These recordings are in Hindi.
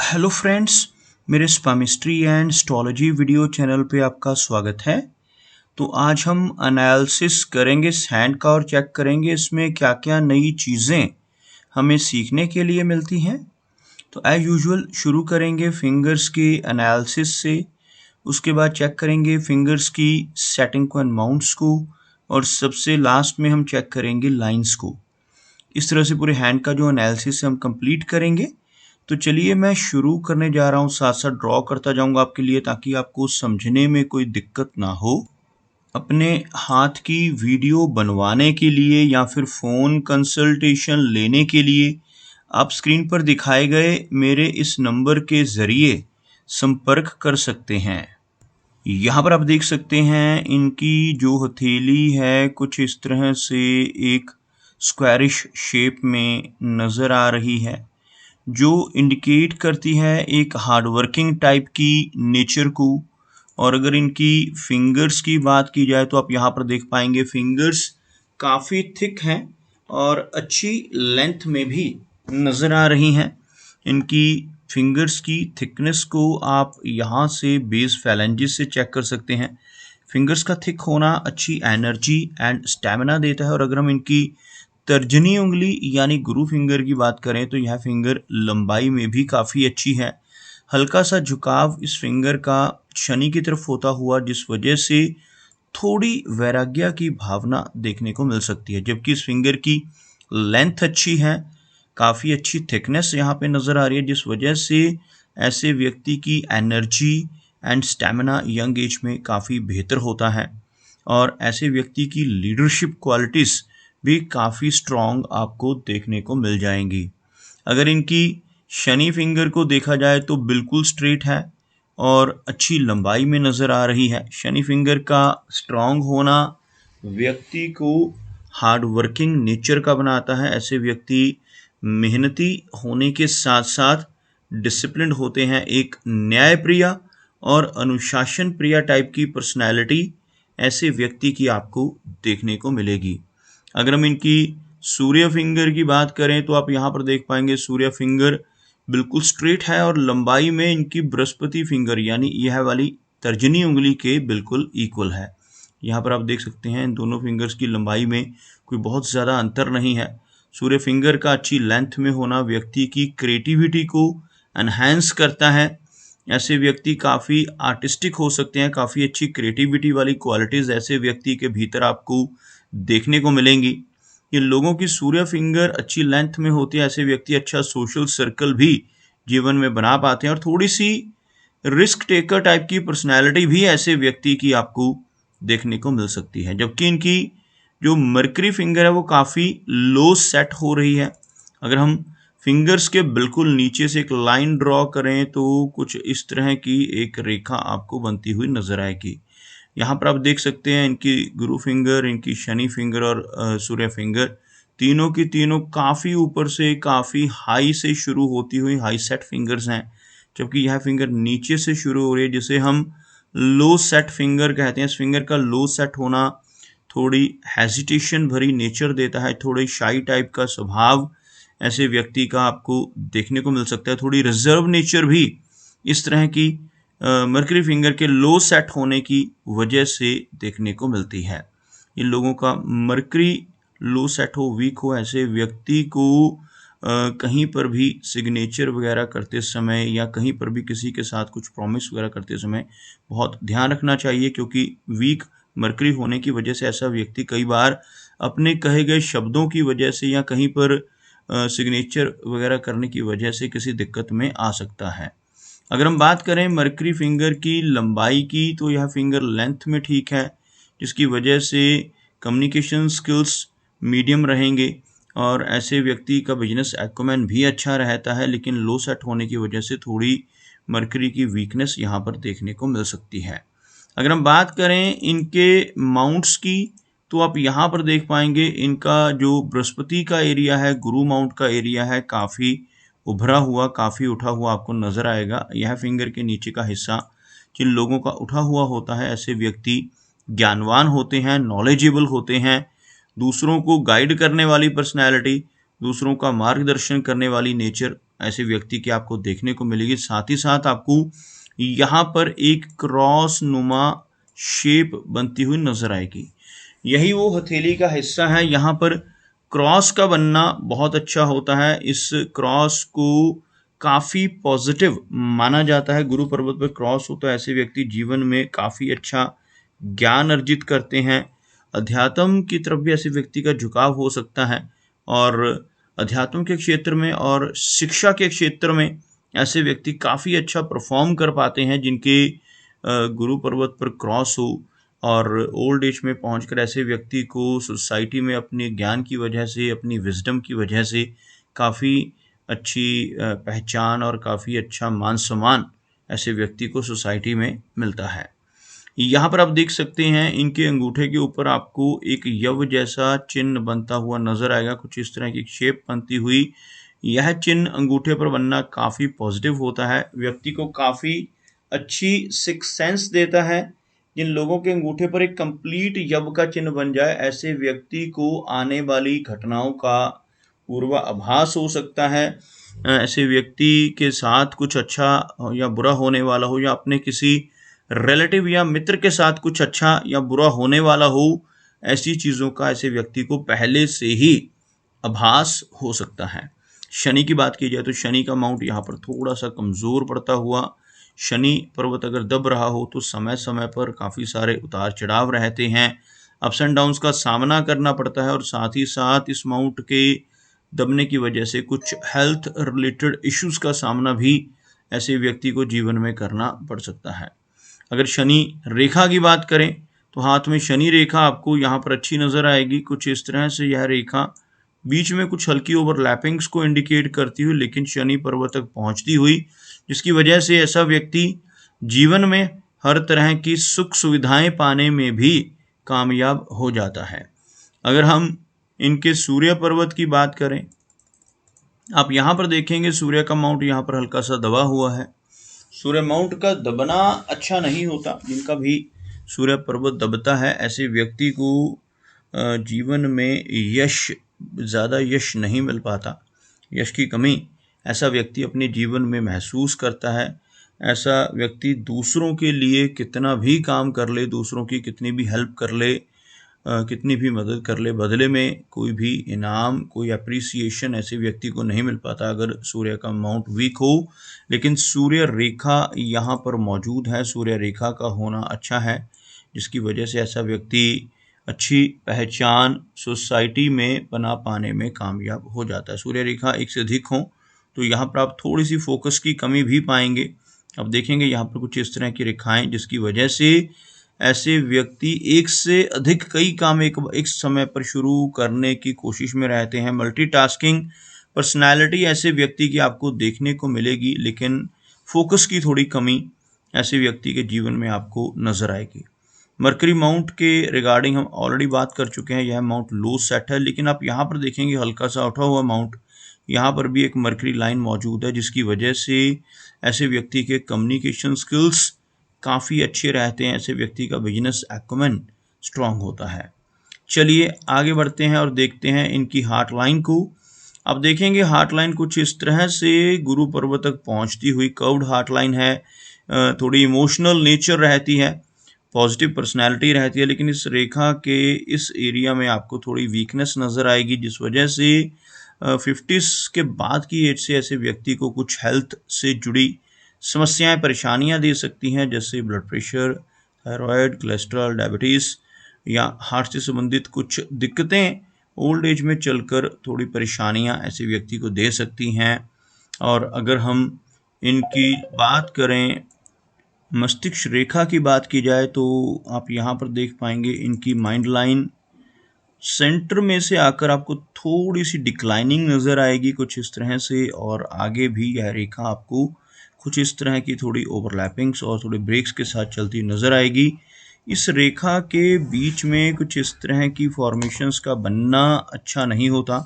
हेलो फ्रेंड्स, मेरे स्पामिस्ट्री एंड एस्ट्रोलॉजी वीडियो चैनल पे आपका स्वागत है। तो आज हम एनालिसिस करेंगे इस हैंड का और चेक करेंगे इसमें क्या क्या नई चीज़ें हमें सीखने के लिए मिलती हैं। तो एज यूजुअल शुरू करेंगे फिंगर्स की एनालिसिस से, उसके बाद चेक करेंगे फिंगर्स की सेटिंग को एंड माउंट्स को, और सबसे लास्ट में हम चेक करेंगे लाइंस को। इस तरह से पूरे हैंड का जो एनालिसिस हम कंप्लीट करेंगे। तो चलिए मैं शुरू करने जा रहा हूँ, साथ साथ ड्रॉ करता जाऊंगा आपके लिए ताकि आपको समझने में कोई दिक्कत ना हो। अपने हाथ की वीडियो बनवाने के लिए या फिर फ़ोन कंसल्टेशन लेने के लिए आप स्क्रीन पर दिखाए गए मेरे इस नंबर के ज़रिए संपर्क कर सकते हैं। यहाँ पर आप देख सकते हैं इनकी जो हथेली है कुछ इस तरह से एक स्क्वायरिश शेप में नज़र आ रही है, जो इंडिकेट करती है एक हार्डवर्किंग टाइप की नेचर को। और अगर इनकी फिंगर्स की बात की जाए तो आप यहाँ पर देख पाएंगे फिंगर्स काफ़ी थिक हैं और अच्छी लेंथ में भी नज़र आ रही हैं। इनकी फिंगर्स की थिकनेस को आप यहाँ से बेस फैलेंजिस से चेक कर सकते हैं। फिंगर्स का थिक होना अच्छी एनर्जी एंड स्टेमिना देता है। और अगर हम इनकी तर्जनी उंगली यानी गुरु फिंगर की बात करें तो यह फिंगर लंबाई में भी काफ़ी अच्छी है। हल्का सा झुकाव इस फिंगर का शनि की तरफ होता हुआ, जिस वजह से थोड़ी वैराग्य की भावना देखने को मिल सकती है। जबकि इस फिंगर की लेंथ अच्छी है, काफ़ी अच्छी थिकनेस यहाँ पे नज़र आ रही है, जिस वजह से ऐसे व्यक्ति की energy and stamina young age में काफ़ी बेहतर होता है। और ऐसे व्यक्ति की लीडरशिप क्वालिटीज़ भी काफ़ी स्ट्रॉन्ग आपको देखने को मिल जाएंगी। अगर इनकी शनि फिंगर को देखा जाए तो बिल्कुल स्ट्रेट है और अच्छी लंबाई में नज़र आ रही है। शनि फिंगर का स्ट्रॉन्ग होना व्यक्ति को हार्ड वर्किंग नेचर का बनाता है। ऐसे व्यक्ति मेहनती होने के साथ साथ डिसिप्लिन्ड होते हैं। एक न्यायप्रिय और अनुशासन प्रिय टाइप की पर्सनैलिटी ऐसे व्यक्ति की आपको देखने को मिलेगी। अगर हम इनकी सूर्य फिंगर की बात करें तो आप यहाँ पर देख पाएंगे सूर्य फिंगर बिल्कुल स्ट्रेट है और लंबाई में इनकी बृहस्पति फिंगर यानी यह वाली तर्जनी उंगली के बिल्कुल इक्वल है। यहाँ पर आप देख सकते हैं इन दोनों फिंगर्स की लंबाई में कोई बहुत ज़्यादा अंतर नहीं है। सूर्य फिंगर का अच्छी लेंथ में होना व्यक्ति की क्रिएटिविटी को एनहांस करता है। ऐसे व्यक्ति काफ़ी आर्टिस्टिक हो सकते हैं, काफ़ी अच्छी क्रिएटिविटी वाली क्वालिटीज़ ऐसे व्यक्ति के भीतर आपको देखने को मिलेंगी। ये लोगों की सूर्य फिंगर अच्छी लेंथ में होती है, ऐसे व्यक्ति अच्छा सोशल सर्कल भी जीवन में बना पाते हैं और थोड़ी सी रिस्क टेकर टाइप की पर्सनैलिटी भी ऐसे व्यक्ति की आपको देखने को मिल सकती है। जबकि इनकी जो मरकरी फिंगर है वो काफ़ी लो सेट हो रही है। अगर हम फिंगर्स के बिल्कुल नीचे से एक लाइन ड्रॉ करें तो कुछ इस तरह की एक रेखा आपको बनती हुई नजर आएगी। यहाँ पर आप देख सकते हैं इनकी गुरु फिंगर, इनकी शनि फिंगर और सूर्य फिंगर तीनों की तीनों काफ़ी ऊपर से काफ़ी हाई से शुरू होती हुई हाई सेट फिंगर्स हैं। जबकि यह फिंगर नीचे से शुरू हो रही है जिसे हम लो सेट फिंगर कहते हैं। इस फिंगर का लो सेट होना थोड़ी हेजिटेशन भरी नेचर देता है, थोड़ी शाई टाइप का स्वभाव ऐसे व्यक्ति का आपको देखने को मिल सकता है। थोड़ी रिजर्व नेचर भी इस तरह की मरकरी फिंगर के लो सेट होने की वजह से देखने को मिलती है। इन लोगों का मरकरी लो सेट हो, वीक हो, ऐसे व्यक्ति को कहीं पर भी सिग्नेचर वगैरह करते समय या कहीं पर भी किसी के साथ कुछ प्रॉमिस वगैरह करते समय बहुत ध्यान रखना चाहिए, क्योंकि वीक मरकरी होने की वजह से ऐसा व्यक्ति कई बार अपने कहे गए शब्दों की वजह से या कहीं पर सिग्नेचर वगैरह करने की वजह से किसी दिक्कत में आ सकता है। अगर हम बात करें मरकरी फिंगर की लंबाई की तो यह फिंगर लेंथ में ठीक है, जिसकी वजह से कम्युनिकेशन स्किल्स मीडियम रहेंगे और ऐसे व्यक्ति का बिजनेस एक्यूमेन भी अच्छा रहता है। लेकिन लो सेट होने की वजह से थोड़ी मरकरी की वीकनेस यहाँ पर देखने को मिल सकती है। अगर हम बात करें इनके माउंट्स की तो आप यहाँ पर देख पाएंगे इनका जो बृहस्पति का एरिया है, गुरु माउंट का एरिया है, काफ़ी उभरा हुआ, काफ़ी उठा हुआ आपको नज़र आएगा। यह फिंगर के नीचे का हिस्सा जिन लोगों का उठा हुआ होता है ऐसे व्यक्ति ज्ञानवान होते हैं, नॉलेजेबल होते हैं, दूसरों को गाइड करने वाली पर्सनैलिटी, दूसरों का मार्गदर्शन करने वाली नेचर ऐसे व्यक्ति की आपको देखने को मिलेगी। साथ ही साथ आपको यहाँ पर एक क्रॉस नुमा शेप बनती हुई नजर आएगी। यही वो हथेली का हिस्सा है। यहाँ पर क्रॉस का बनना बहुत अच्छा होता है। इस क्रॉस को काफी पॉजिटिव माना जाता है। गुरु पर्वत पर क्रॉस हो तो ऐसे व्यक्ति जीवन में काफी अच्छा ज्ञान अर्जित करते हैं। अध्यात्म की तरफ भी ऐसे व्यक्ति का झुकाव हो सकता है और अध्यात्म के क्षेत्र में और शिक्षा के क्षेत्र में ऐसे व्यक्ति काफी अच्छा परफॉर्म कर पाते हैं जिनके गुरु पर्वत पर क्रॉस हो। और ओल्ड एज में पहुंचकर ऐसे व्यक्ति को सोसाइटी में अपने ज्ञान की वजह से, अपनी विजडम की वजह से काफ़ी अच्छी पहचान और काफ़ी अच्छा मान सम्मान ऐसे व्यक्ति को सोसाइटी में मिलता है। यहाँ पर आप देख सकते हैं इनके अंगूठे के ऊपर आपको एक यव जैसा चिन्ह बनता हुआ नजर आएगा। कुछ इस तरह की शेप बनती हुई यह चिन्ह अंगूठे पर बनना काफ़ी पॉजिटिव होता है, व्यक्ति को काफ़ी अच्छी सिक्स सेंस देता है। जिन लोगों के अंगूठे पर एक कंप्लीट यव का चिन्ह बन जाए, ऐसे व्यक्ति को आने वाली घटनाओं का पूर्वाभास हो सकता है। ऐसे व्यक्ति के साथ कुछ अच्छा या बुरा होने वाला हो, या अपने किसी रिलेटिव या मित्र के साथ कुछ अच्छा या बुरा होने वाला हो, ऐसी चीज़ों का ऐसे व्यक्ति को पहले से ही आभास हो सकता है। शनि की बात की जाए तो शनि का माउंट यहाँ पर थोड़ा सा कमज़ोर पड़ता हुआ, शनि पर्वत अगर दब रहा हो तो समय समय पर काफ़ी सारे उतार चढ़ाव रहते हैं, अप्स एंड डाउन्स का सामना करना पड़ता है। और साथ ही साथ इस माउंट के दबने की वजह से कुछ हेल्थ रिलेटेड इश्यूज का सामना भी ऐसे व्यक्ति को जीवन में करना पड़ सकता है। अगर शनि रेखा की बात करें तो हाथ में शनि रेखा आपको यहाँ पर अच्छी नज़र आएगी। कुछ इस तरह से यह रेखा बीच में कुछ हल्की ओवरलैपिंग्स को इंडिकेट करती हुई लेकिन शनि पर्वत तक पहुँचती हुई, जिसकी वजह से ऐसा व्यक्ति जीवन में हर तरह की सुख सुविधाएं पाने में भी कामयाब हो जाता है। अगर हम इनके सूर्य पर्वत की बात करें, आप यहाँ पर देखेंगे सूर्य का माउंट यहाँ पर हल्का सा दबा हुआ है। सूर्य माउंट का दबना अच्छा नहीं होता। जिनका भी सूर्य पर्वत दबता है, ऐसे व्यक्ति को जीवन में ज़्यादा यश नहीं मिल पाता, यश की कमी ऐसा व्यक्ति अपने जीवन में महसूस करता है। ऐसा व्यक्ति दूसरों के लिए कितना भी काम कर ले, दूसरों की कितनी भी हेल्प कर ले, कितनी भी मदद कर ले, बदले में कोई भी इनाम, कोई अप्रिसिएशन ऐसे व्यक्ति को नहीं मिल पाता अगर सूर्य का माउंट वीक हो। लेकिन सूर्य रेखा यहाँ पर मौजूद है, सूर्य रेखा का होना अच्छा है, जिसकी वजह से ऐसा व्यक्ति अच्छी पहचान सोसाइटी में बना पाने में कामयाब हो जाता है। सूर्य रेखा एक से अधिक हो तो यहाँ पर आप थोड़ी सी फोकस की कमी भी पाएंगे। अब देखेंगे यहाँ पर कुछ इस तरह की रेखाएं, जिसकी वजह से ऐसे व्यक्ति एक से अधिक कई काम एक समय पर शुरू करने की कोशिश में रहते हैं। मल्टीटास्किंग पर्सनैलिटी ऐसे व्यक्ति की आपको देखने को मिलेगी, लेकिन फोकस की थोड़ी कमी ऐसे व्यक्ति के जीवन में आपको नजर आएगी। मरकरी माउंट के रिगार्डिंग हम ऑलरेडी बात कर चुके हैं, यह माउंट लो सेट है, लेकिन आप यहाँ पर देखेंगे हल्का सा उठा हुआ माउंट, यहाँ पर भी एक मरकरी लाइन मौजूद है, जिसकी वजह से ऐसे व्यक्ति के कम्युनिकेशन स्किल्स काफ़ी अच्छे रहते हैं। ऐसे व्यक्ति का बिजनेस एक्यूमेन स्ट्रांग होता है। चलिए आगे बढ़ते हैं और देखते हैं इनकी हार्ट लाइन को। अब देखेंगे हार्ट लाइन कुछ इस तरह से गुरु पर्वत तक पहुंचती हुई कर्व्ड हार्ट लाइन है। थोड़ी इमोशनल नेचर रहती है, पॉजिटिव पर्सनैलिटी रहती है, लेकिन इस रेखा के इस एरिया में आपको थोड़ी वीकनेस नज़र आएगी, जिस वजह से 50s के बाद की एज से ऐसे व्यक्ति को कुछ हेल्थ से जुड़ी समस्याएं, परेशानियां दे सकती हैं, जैसे blood pressure, thyroid, cholesterol, diabetes या हार्ट से संबंधित कुछ दिक्कतें ओल्ड एज में चलकर थोड़ी परेशानियां ऐसे व्यक्ति को दे सकती हैं। और अगर हम इनकी बात करें, मस्तिष्क रेखा की बात की जाए, तो आप यहाँ पर देख पाएंगे इनकी माइंड लाइन सेंटर में से आकर आपको थोड़ी सी डिक्लाइनिंग नज़र आएगी कुछ इस तरह से, और आगे भी यह रेखा आपको कुछ इस तरह की थोड़ी ओवरलैपिंग्स और थोड़ी ब्रेक्स के साथ चलती नज़र आएगी। इस रेखा के बीच में कुछ इस तरह की फॉर्मेशंस का बनना अच्छा नहीं होता।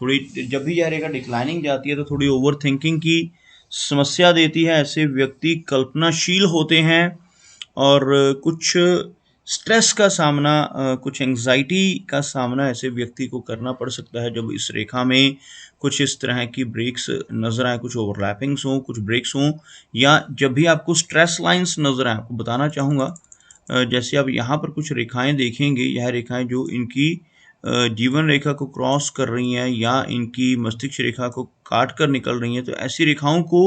थोड़ी जब भी यह रेखा डिक्लाइनिंग जाती है तो थोड़ी ओवर थिंकिंग की समस्या देती है। ऐसे व्यक्ति कल्पनाशील होते हैं और कुछ स्ट्रेस का सामना, कुछ एंग्जाइटी का सामना ऐसे व्यक्ति को करना पड़ सकता है जब इस रेखा में कुछ इस तरह की ब्रेक्स नज़र आए, कुछ ओवरलैपिंग्स हों, कुछ ब्रेक्स हों, या जब भी आपको स्ट्रेस लाइंस नज़र आए, आपको बताना चाहूँगा जैसे आप यहाँ पर कुछ रेखाएं देखेंगे, यह रेखाएं जो इनकी जीवन रेखा को क्रॉस कर रही हैं या इनकी मस्तिष्क रेखा को काट कर निकल रही हैं, तो ऐसी रेखाओं को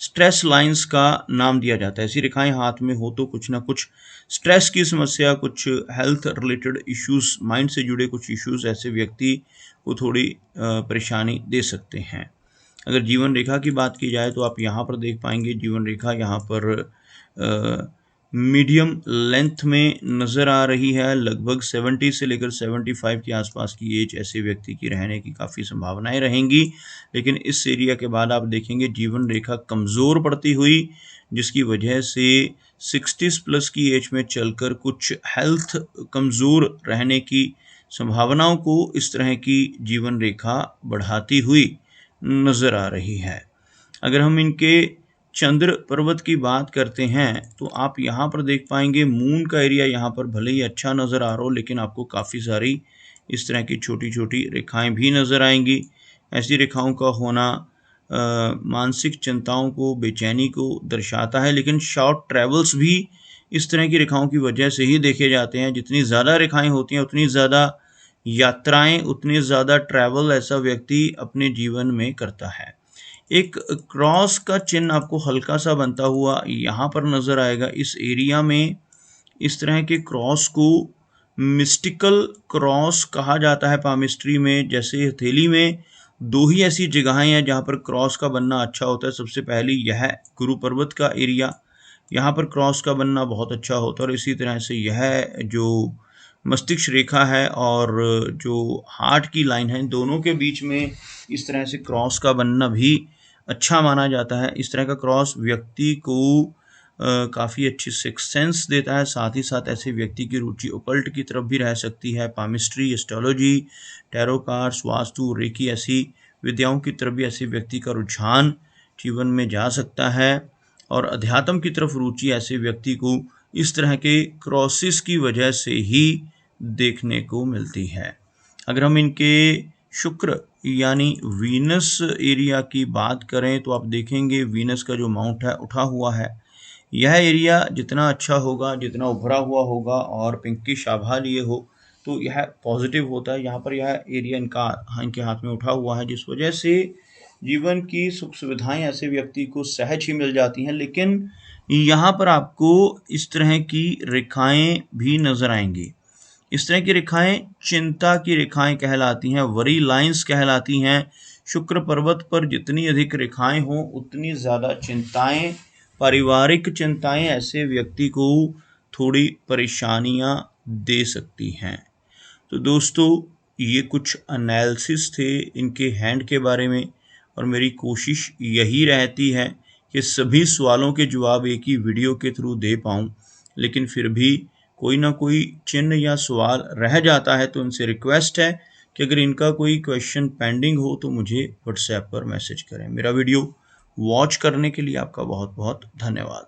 स्ट्रेस लाइंस का नाम दिया जाता है। ऐसी रेखाएं हाथ में हो तो कुछ ना कुछ स्ट्रेस की समस्या, कुछ हेल्थ रिलेटेड इश्यूज, माइंड से जुड़े कुछ इश्यूज ऐसे व्यक्ति को थोड़ी परेशानी दे सकते हैं। अगर जीवन रेखा की बात की जाए तो आप यहाँ पर देख पाएंगे जीवन रेखा यहाँ पर मीडियम लेंथ में नज़र आ रही है। लगभग 70 से लेकर 75 के आसपास की एज ऐसे व्यक्ति की रहने की काफ़ी संभावनाएं रहेंगी। लेकिन इस एरिया के बाद आप देखेंगे जीवन रेखा कमज़ोर पड़ती हुई, जिसकी वजह से 60 प्लस की एज में चलकर कुछ हेल्थ कमज़ोर रहने की संभावनाओं को इस तरह की जीवन रेखा बढ़ाती हुई नज़र आ रही है। अगर हम इनके चंद्र पर्वत की बात करते हैं तो आप यहाँ पर देख पाएंगे मून का एरिया यहाँ पर भले ही अच्छा नज़र आ रहा हो, लेकिन आपको काफ़ी सारी इस तरह की छोटी छोटी रेखाएं भी नज़र आएंगी। ऐसी रेखाओं का होना मानसिक चिंताओं को, बेचैनी को दर्शाता है, लेकिन शॉर्ट ट्रैवल्स भी इस तरह की रेखाओं की वजह से ही देखे जाते हैं। जितनी ज़्यादा रेखाएं होती हैं उतनी ज़्यादा यात्राएं, उतनी ज़्यादा ट्रैवल ऐसा व्यक्ति अपने जीवन में करता है। एक क्रॉस का चिन्ह आपको हल्का सा बनता हुआ यहाँ पर नज़र आएगा। इस एरिया में इस तरह के क्रॉस को मिस्टिकल क्रॉस कहा जाता है पामिस्ट्री में। जैसे हथेली में दो ही ऐसी जगहें हैं जहाँ पर क्रॉस का बनना अच्छा होता है। सबसे पहली यह गुरु पर्वत का एरिया, यहाँ पर क्रॉस का बनना बहुत अच्छा होता है, और इसी तरह से यह जो मस्तिष्क रेखा है और जो हार्ट की लाइन है, दोनों के बीच में इस तरह से क्रॉस का बनना भी अच्छा माना जाता है। इस तरह का क्रॉस व्यक्ति को काफ़ी अच्छी सिक्स सेंस देता है। साथ ही साथ ऐसे व्यक्ति की रुचि ओकल्ट की तरफ भी रह सकती है। Palmistry, astrology, tarot cards, vastu, reiki ऐसी विद्याओं की तरफ भी ऐसे व्यक्ति का रुझान जीवन में जा सकता है, और अध्यात्म की तरफ रुचि ऐसे व्यक्ति को इस तरह के क्रॉसिस की वजह से ही देखने को मिलती है। अगर हम इनके शुक्र यानी वीनस एरिया की बात करें तो आप देखेंगे वीनस का जो माउंट है उठा हुआ है। यह एरिया जितना अच्छा होगा, जितना उभरा हुआ होगा और पिंकिश आभा लिए हो, तो यह पॉजिटिव होता है। यहाँ पर यह एरिया इनके हाथ में उठा हुआ है, जिस वजह से जीवन की सुख सुविधाएं ऐसे व्यक्ति को सहज ही मिल जाती हैं। लेकिन यहाँ पर आपको इस तरह की रेखाएं भी नजर आएंगी। इस तरह की रेखाएं चिंता की रेखाएं कहलाती हैं, वरी लाइंस कहलाती हैं। शुक्र पर्वत पर जितनी अधिक रेखाएं हों उतनी ज़्यादा चिंताएं, पारिवारिक चिंताएं ऐसे व्यक्ति को थोड़ी परेशानियां दे सकती हैं। तो दोस्तों, ये कुछ एनालिसिस थे इनके हैंड के बारे में, और मेरी कोशिश यही रहती है कि सभी सवालों के जवाब एक ही वीडियो के थ्रू दे पाऊँ, लेकिन फिर भी कोई ना कोई चिन्ह या सवाल रह जाता है। तो उनसे रिक्वेस्ट है कि अगर इनका कोई क्वेश्चन पेंडिंग हो तो मुझे व्हाट्सएप पर मैसेज करें। मेरा वीडियो वॉच करने के लिए आपका बहुत बहुत धन्यवाद।